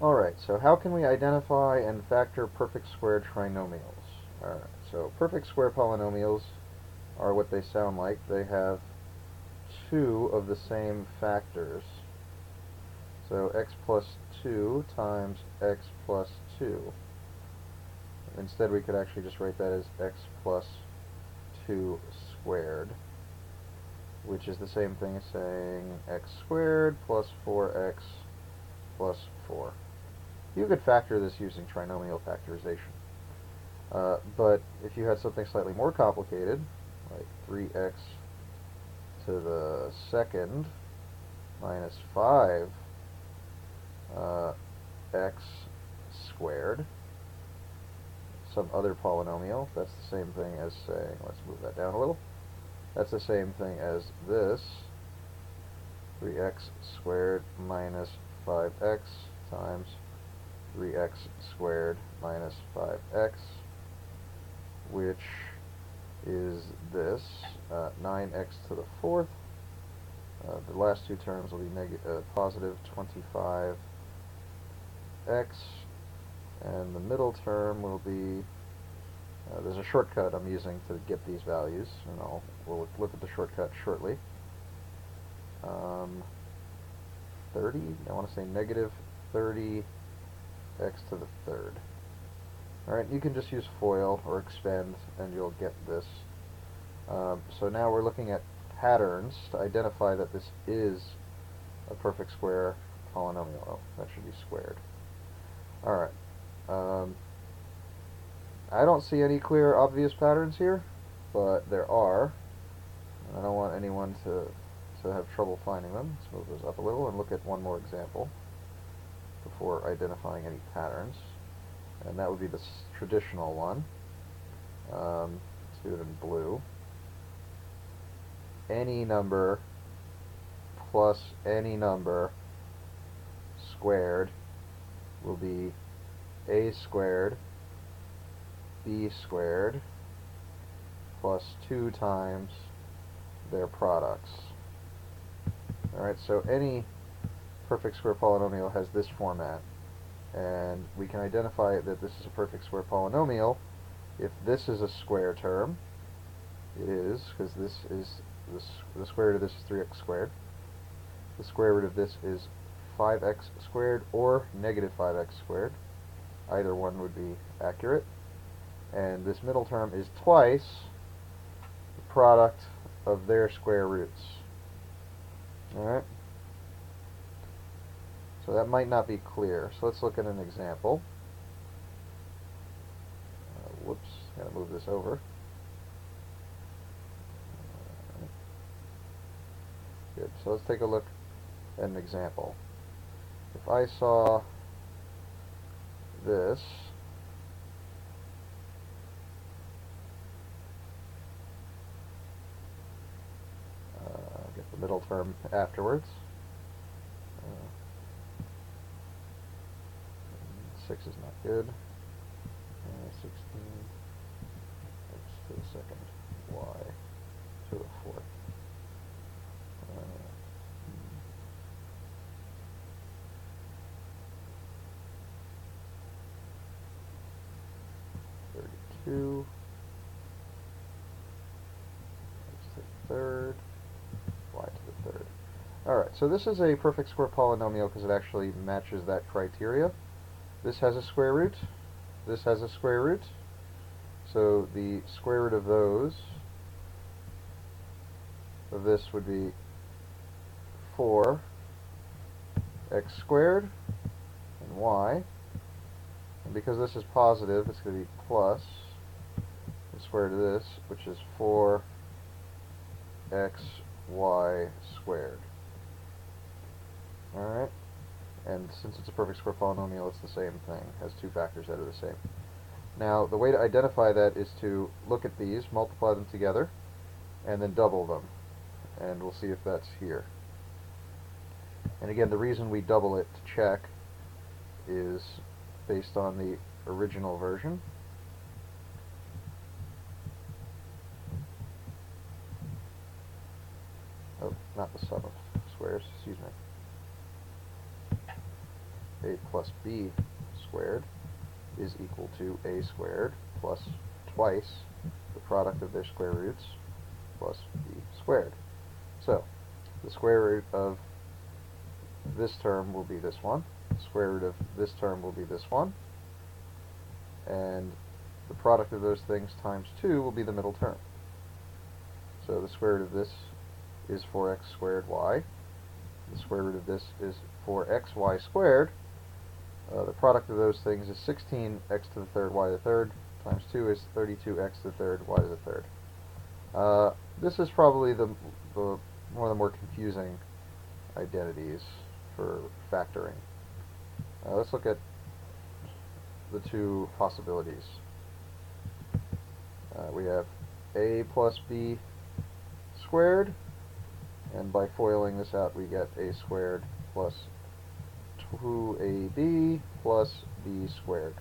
Alright, so how can we identify and factor perfect square trinomials? Alright, so perfect square polynomials are what they sound like. They have two of the same factors. So x plus 2 times x plus 2. Instead we could actually just write that as x plus 2 squared, which is the same thing as saying x squared plus 4x plus 4. You could factor this using trinomial factorization. But if you had something slightly more complicated, like 3x to the second minus 5 x squared, some other polynomial, that's the same thing as saying, let's move that down a little, that's the same thing as this, 3x squared minus 5x times 3x squared minus 5x, which is this, 9x to the fourth. The last two terms will be positive 25x, and the middle term will be, there's a shortcut I'm using to get these values, and we'll look at the shortcut shortly. 30, I want to say negative 30 x to the third. Alright, you can just use FOIL or expend and you'll get this. So now we're looking at patterns to identify that this is a perfect square polynomial. Oh, that should be squared. Alright. I don't see any clear, obvious patterns here, but there are. I don't want anyone to have trouble finding them. Let's move those up a little and look at one more example before identifying any patterns. And that would be the traditional one. Let's do it in blue. Any number plus any number squared will be a squared b squared plus 2 times their products. Alright, so any perfect square polynomial has this format, and we can identify that this is a perfect square polynomial if this is a square term. It is, because this is the square root of this is 3x squared. The square root of this is 5x squared or negative 5x squared. Either one would be accurate. And this middle term is twice the product of their square roots. Alright? So that might not be clear. So let's look at an example. Whoops, gotta move this over. Good, so let's take a look at an example. If I saw this, get the middle term afterwards. 6 is not good. 16 x to the second, y to the fourth. 32 x to the third, y to the third. Alright, so this is a perfect square polynomial because it actually matches that criteria. This has a square root. This has a square root. So the square root of this would be 4x squared and y. And because this is positive, it's going to be plus the square root of this, which is 4xy squared. Alright? And since it's a perfect square polynomial, it's the same thing. It has two factors that are the same. Now, the way to identify that is to look at these, multiply them together, and then double them. And we'll see if that's here. And again, the reason we double it to check is based on the original version. Oh, not the sum of squares, excuse me. a plus b squared is equal to a squared plus twice the product of their square roots plus b squared. So the square root of this term will be this one, the square root of this term will be this one, and the product of those things times 2 will be the middle term. So the square root of this is 4x squared y. The square root of this is 4xy squared. The product of those things is 16x to the third y to the third times 2 is 32x to the third y to the third. This is probably one of the more confusing identities for factoring. Let's look at the two possibilities. We have a plus b squared, and by foiling this out we get a squared plus 2ab plus b squared.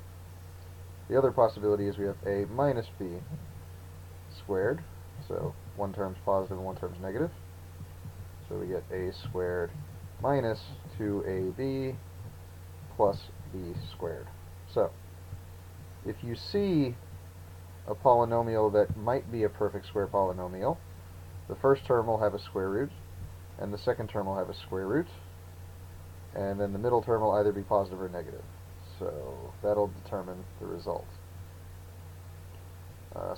The other possibility is we have a minus b squared, so one term's positive and one term's negative. So we get a squared minus 2ab plus b squared. So if you see a polynomial that might be a perfect square polynomial, the first term will have a square root, and the second term will have a square root, and then the middle term will either be positive or negative. So that'll determine the result.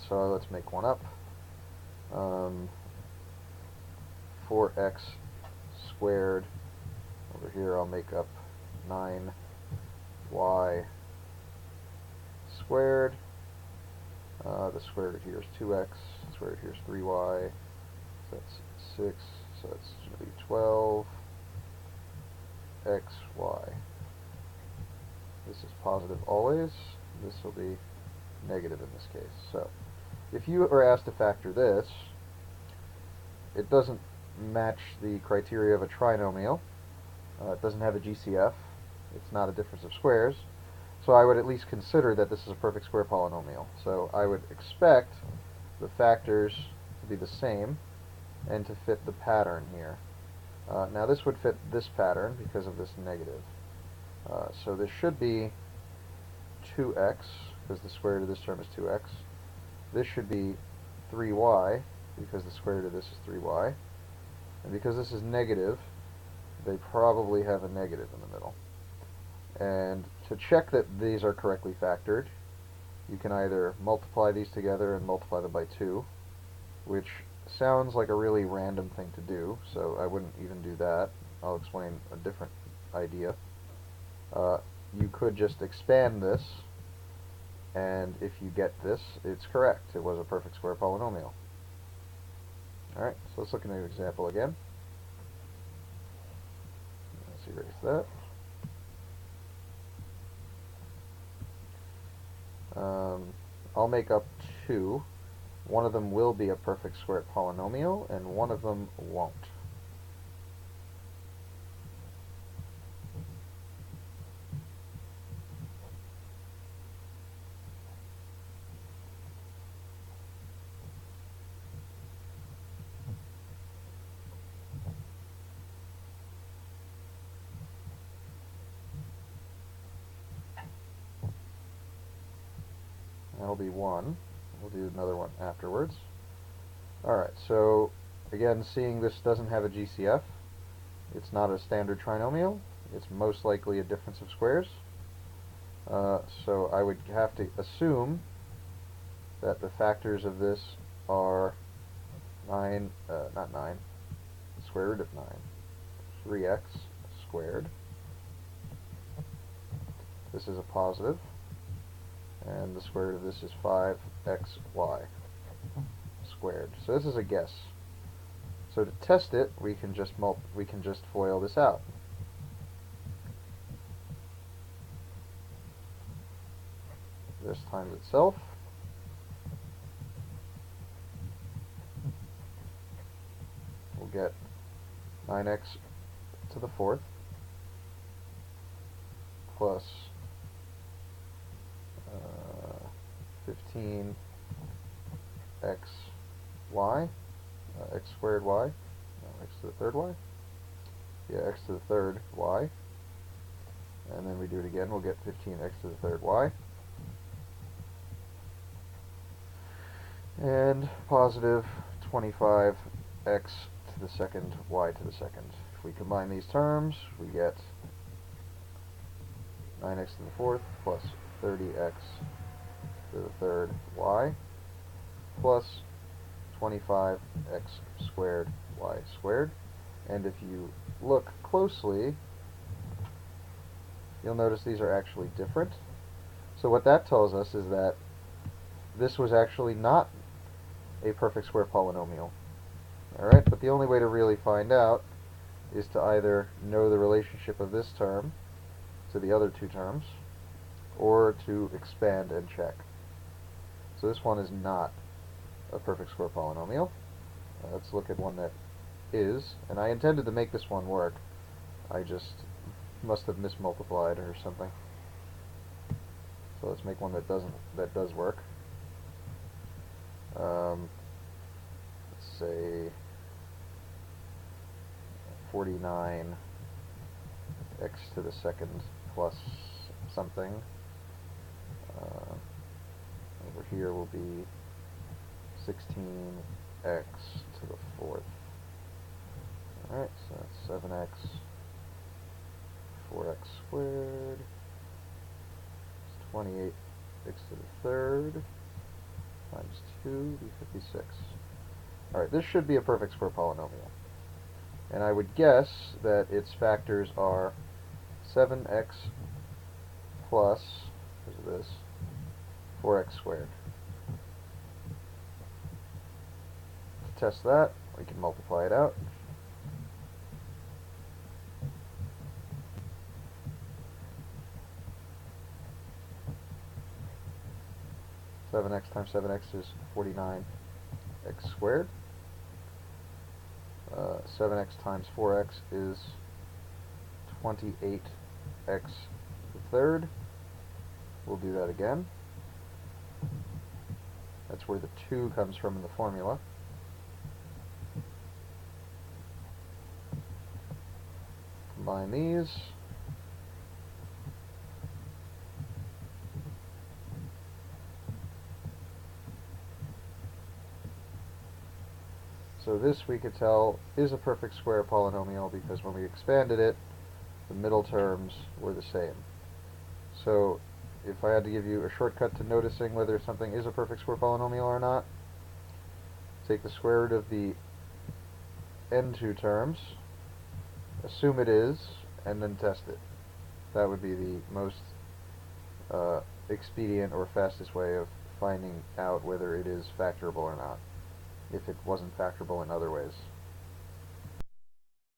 So let's make one up. 4x squared, over here I'll make up 9y squared. The square root here is 2x, the square root here is 3y, so that's 6, so that's going to be 12xy. This is positive always, this will be negative in this case. So if you are asked to factor this, it doesn't match the criteria of a trinomial. It doesn't have a GCF. It's not a difference of squares. So I would at least consider that this is a perfect square polynomial. So I would expect the factors to be the same and to fit the pattern here. Now this would fit this pattern because of this negative. So this should be 2x, because the square root of this term is 2x. This should be 3y, because the square root of this is 3y. And because this is negative, they probably have a negative in the middle. And to check that these are correctly factored, you can either multiply these together and multiply them by 2, which sounds like a really random thing to do, so I wouldn't even do that. I'll explain a different idea. You could just expand this, and if you get this, it's correct. It was a perfect square polynomial. Alright, so let's look at an example again. Let's erase that. I'll make up 2. One of them will be a perfect square polynomial, and one of them won't. That'll be 1. We'll do another one afterwards. Alright, so again, seeing this doesn't have a GCF, it's not a standard trinomial, it's most likely a difference of squares. So I would have to assume that the factors of this are 9, not 9, the square root of 9, 3x squared. This is a positive, and the square root of this is 5xy squared. So this is a guess. So to test it, we can just FOIL this out. This times itself. We'll get 9x to the fourth plus 15xy, x squared y, no, x to the third y, yeah, x to the third y, and then we do it again, we'll get 15x to the third y. And positive 25x to the second y to the second. If we combine these terms, we get 9x to the fourth plus 30x to the third y plus 25x squared y squared. And if you look closely, you'll notice these are actually different. So what that tells us is that this was actually not a perfect square polynomial. Alright, but the only way to really find out is to either know the relationship of this term to the other two terms, or to expand and check. So this one is not a perfect square polynomial. Let's look at one that is, and I intended to make this one work. I just must have mismultiplied or something. So let's make one that does work. Let's say 49x to the second plus something. Over here will be 16x to the fourth. Alright, so that's 7x, 4x squared, it's 28x to the third, times 2 be 56. Alright, this should be a perfect square polynomial. And I would guess that its factors are 7x plus, because of this, 4x squared. To test that, we can multiply it out. Seven x times 7x is 49x squared. 7x times 4x is 28x to the third. We'll do that again. That's where the 2 comes from in the formula. Combine these. So this, we could tell, is a perfect square polynomial because when we expanded it, the middle terms were the same. So if I had to give you a shortcut to noticing whether something is a perfect square polynomial or not, take the square root of the n2 terms, assume it is, and then test it. That would be the most expedient or fastest way of finding out whether it is factorable or not, if it wasn't factorable in other ways.